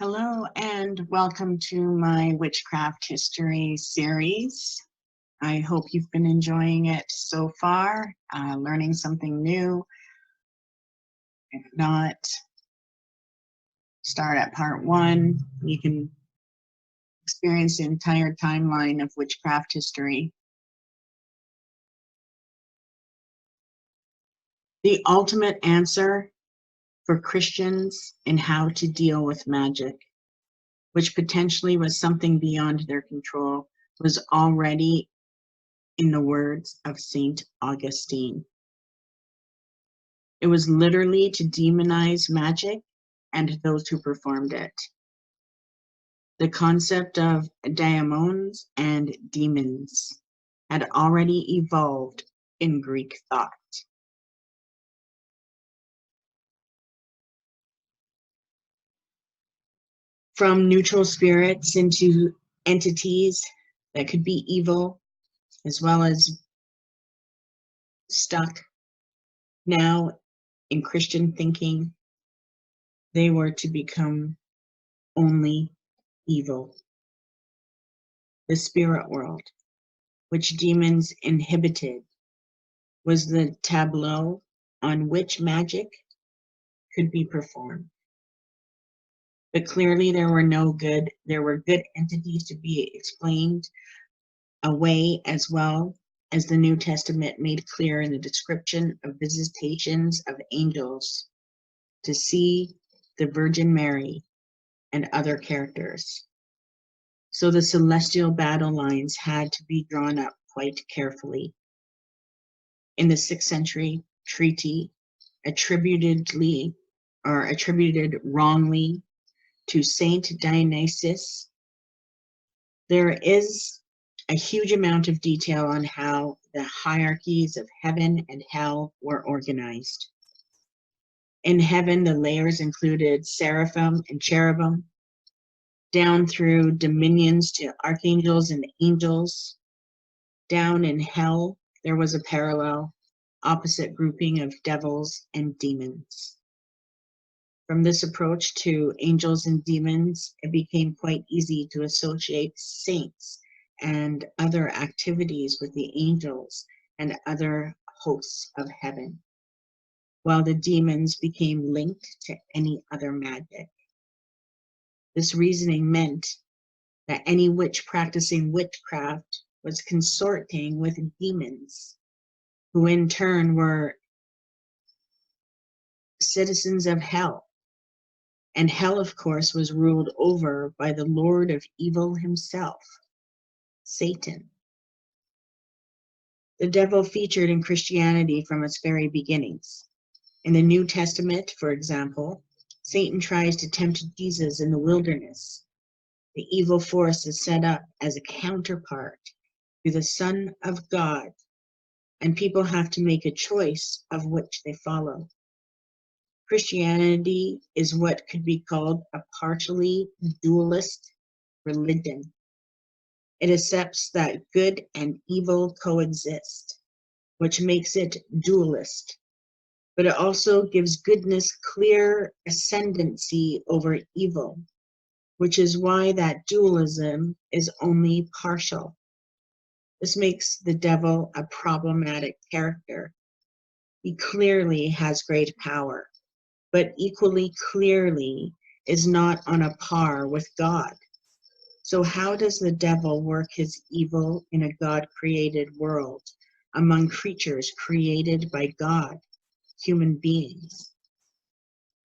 Hello and welcome to my Witchcraft History series. I hope you've been enjoying it so far, learning something new. If not, start at part 1. You can experience the entire timeline of witchcraft history. The ultimate answer for Christians in how to deal with magic, which potentially was something beyond their control, was already in the words of Saint Augustine. It was literally to demonize magic and those who performed it. The concept of daemons and demons had already evolved in Greek thought. From neutral spirits into entities that could be evil, as well as stuck now in Christian thinking, they were to become only evil. The spirit world, which demons inhibited, was the tableau on which magic could be performed. But clearly there were good entities to be explained away, as well as the New Testament made clear in the description of visitations of angels to see the Virgin Mary and other characters. So the celestial battle lines had to be drawn up quite carefully. In the 6th century treaty attributed wrongly to Saint Dionysius, there is a huge amount of detail on how the hierarchies of heaven and hell were organized. In heaven, the layers included seraphim and cherubim, down through dominions to archangels and angels. Down in hell, there was a parallel, opposite grouping of devils and demons. From this approach to angels and demons, it became quite easy to associate saints and other activities with the angels and other hosts of heaven, while the demons became linked to any other magic. This reasoning meant that any witch practicing witchcraft was consorting with demons, who in turn were citizens of hell. And hell, of course, was ruled over by the Lord of Evil himself, Satan. The devil featured in Christianity from its very beginnings. In the New Testament, for example, Satan tries to tempt Jesus in the wilderness. The evil force is set up as a counterpart to the Son of God, and people have to make a choice of which they follow. Christianity is what could be called a partially dualist religion. It accepts that good and evil coexist, which makes it dualist, but it also gives goodness clear ascendancy over evil, which is why that dualism is only partial. This makes the devil a problematic character. He clearly has great power, but equally clearly is not on a par with God. So how does the devil work his evil in a God-created world among creatures created by God, human beings?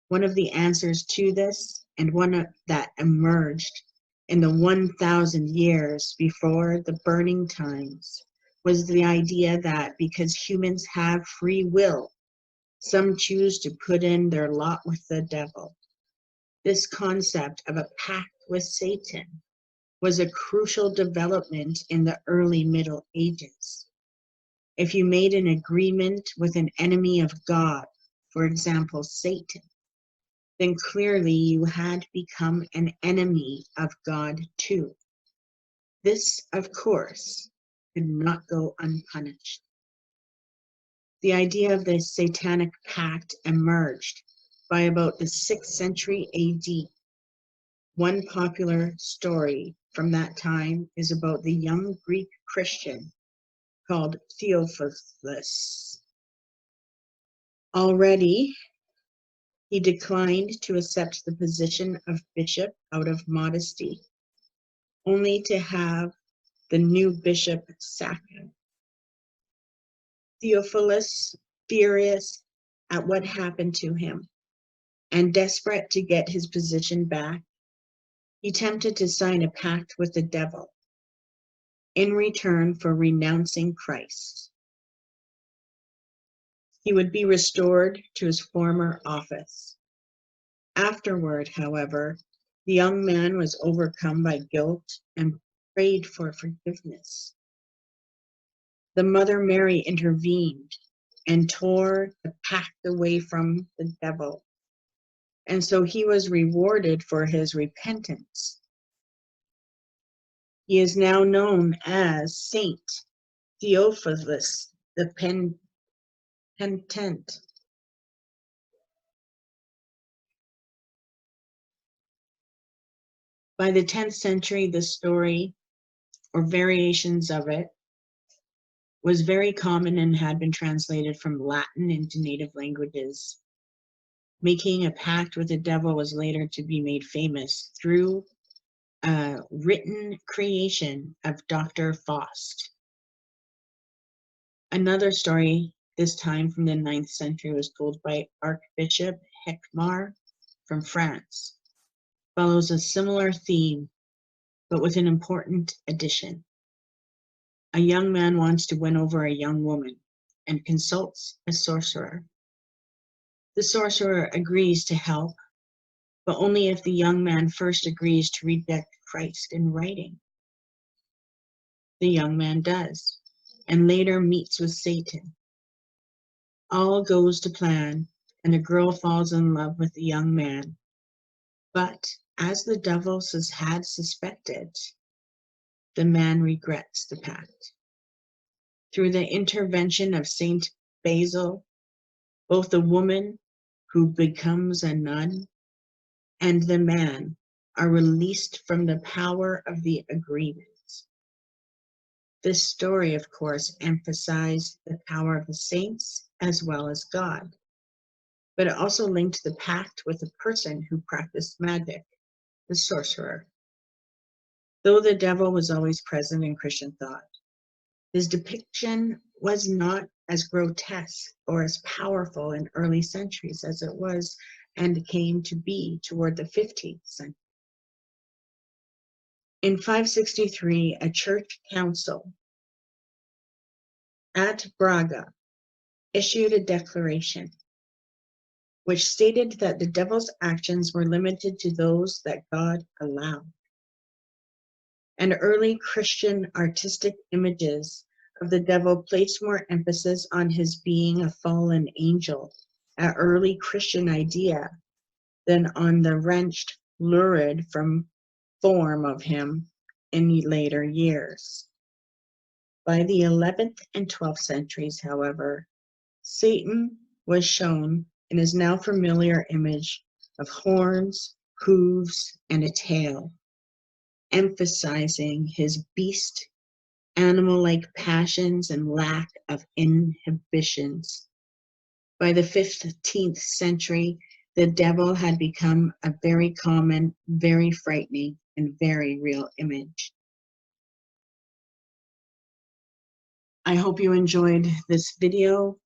One of the answers to this, and one that emerged in the 1,000 years before the burning times, was the idea that because humans have free will, some choose to put in their lot with the devil. This concept of a pact with Satan was a crucial development in the early Middle Ages. If you made an agreement with an enemy of God, for example, Satan, then clearly you had become an enemy of God too. This, of course, could not go unpunished. The idea of the Satanic Pact emerged by about the 6th century AD. One popular story from that time is about the young Greek Christian called Theophilus. Already, he declined to accept the position of bishop out of modesty, only to have the new bishop sack him. Theophilus, furious at what happened to him and desperate to get his position back, he attempted to sign a pact with the devil in return for renouncing Christ. He would be restored to his former office. Afterward, however, the young man was overcome by guilt and prayed for forgiveness. The Mother Mary intervened and tore the pact away from the devil, and so he was rewarded for his repentance. He is now known as Saint Theophilus the Penitent. By the 10th century, the story, or variations of it, was very common and had been translated from Latin into native languages. Making a pact with the devil was later to be made famous through a written creation of Dr. Faust. Another story, this time from the 9th century, was told by Archbishop Hecmar from France. Follows a similar theme, but with an important addition. A young man wants to win over a young woman and consults a sorcerer. The sorcerer agrees to help, but only if the young man first agrees to reject Christ in writing. The young man does, and later meets with Satan. All goes to plan, and the girl falls in love with the young man. But as the devil had suspected, the man regrets the pact. Through the intervention of Saint Basil, both the woman who becomes a nun and the man are released from the power of the agreement. This story, of course, emphasized the power of the saints as well as God, but it also linked the pact with the person who practiced magic, the sorcerer. Though the devil was always present in Christian thought, his depiction was not as grotesque or as powerful in early centuries as it was and came to be toward the 15th century. In 563, a church council at Braga issued a declaration which stated that the devil's actions were limited to those that God allowed. And early Christian artistic images of the devil placed more emphasis on his being a fallen angel, an early Christian idea, than on the wrenched, lurid form of him in later years. By the 11th and 12th centuries, however, Satan was shown in his now familiar image of horns, hooves, and a tail, emphasizing his beast, animal-like passions, and lack of inhibitions. By the 15th century, the devil had become a very common, very frightening, and very real image. I hope you enjoyed this video.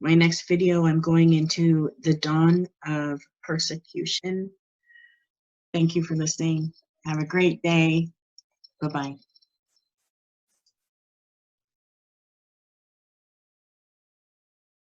My next video, I'm going into the dawn of persecution. Thank you for listening. Have a great day. Bye-bye.